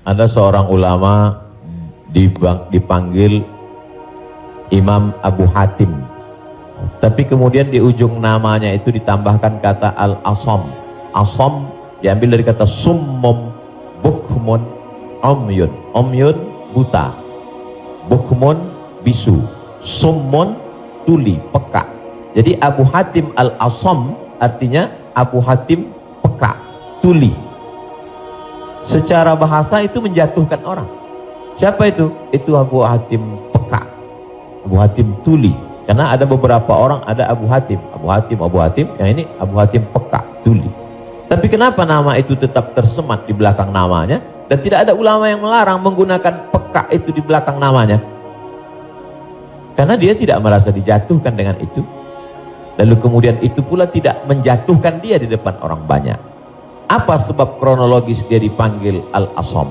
ada seorang ulama dipanggil Imam Abu Hatim, tapi kemudian di ujung namanya itu ditambahkan kata Al-Asam. Asam diambil dari kata summum, bukmun, umyun. Umyun buta, bukmun bisu, summun tuli, peka. Jadi Abu Hatim Al-Asam artinya Abu Hatim peka, tuli. Secara bahasa itu menjatuhkan orang. Siapa itu? Itu Abu Hatim peka, Abu Hatim tuli. Karena ada beberapa orang, ada Abu Hatim, yang ini Abu Hatim peka, tuli. Tapi kenapa nama itu tetap tersemat di belakang namanya, dan tidak ada ulama yang melarang menggunakan peka itu di belakang namanya? Karena dia tidak merasa dijatuhkan dengan itu. Lalu kemudian itu pula tidak menjatuhkan dia di depan orang banyak. Apa sebab kronologis dia dipanggil Al-Asam?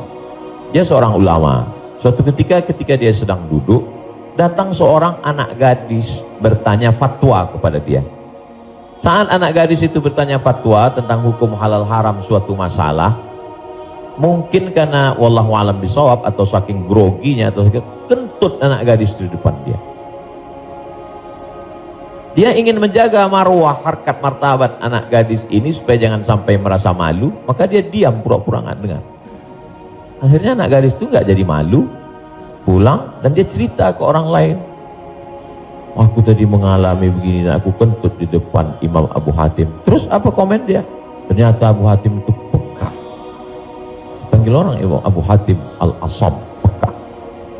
Dia seorang ulama. Suatu ketika dia sedang duduk, datang seorang anak gadis bertanya fatwa kepada dia. Saat anak gadis itu bertanya fatwa tentang hukum halal haram suatu masalah, mungkin karena wallahu alam bisawab atau saking groginya atau kentut anak gadis itu di depan dia. Dia ingin menjaga marwah, harkat, martabat anak gadis ini supaya jangan sampai merasa malu, maka dia diam, pura-pura nggak dengar. Akhirnya anak gadis itu nggak jadi malu, pulang dan dia cerita ke orang lain. Aku tadi mengalami begini dan aku kentut di depan Imam Abu Hatim. Terus apa komen dia? Ternyata Abu Hatim itu peka. Panggil orang Imam Abu Hatim Al-Asam, peka.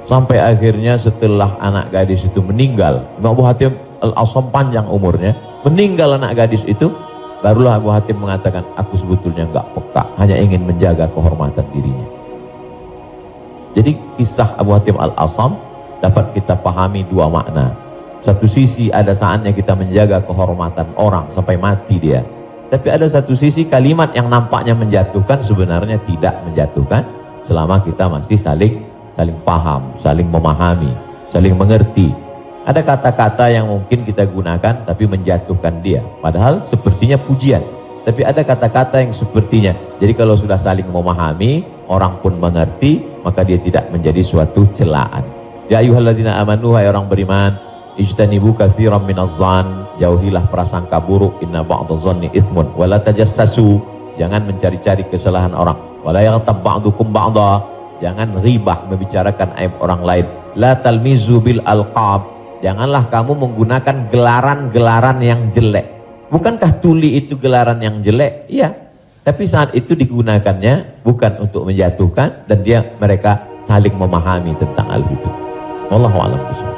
Sampai akhirnya setelah anak gadis itu meninggal, Imam Abu Hatim Al-Asam panjang umurnya, meninggal anak gadis itu, barulah Abu Hatim mengatakan, aku sebetulnya enggak peka, hanya ingin menjaga kehormatan dirinya. Jadi kisah Abu Hatim Al-Asam dapat kita pahami dua makna. Satu sisi ada saatnya kita menjaga kehormatan orang sampai mati dia, tapi ada satu sisi kalimat yang nampaknya menjatuhkan sebenarnya tidak menjatuhkan selama kita masih saling paham, saling memahami, saling mengerti. Ada kata-kata yang mungkin kita gunakan tapi menjatuhkan dia, padahal sepertinya pujian. Tapi ada kata-kata yang sepertinya, jadi kalau sudah saling memahami, orang pun mengerti, maka dia tidak menjadi suatu celaan. Ya ayyuhalladzina amanu, hai orang beriman, ijtanibu katsiran minadh-dhann, jauhilah prasangka buruk, inna ba'dadh-dhanni itsmun, wala tajassasu, jangan mencari-cari kesalahan orang, wala yaghtab ba'dukum ba'dha, jangan ribah membicarakan aib orang lain, la talmizu bil alqab, janganlah kamu menggunakan gelaran-gelaran yang jelek. Bukankah tuli itu gelaran yang jelek? Iya. Tapi saat itu digunakannya bukan untuk menjatuhkan, dan mereka saling memahami tentang hal itu. Wallahu a'lam bishawab.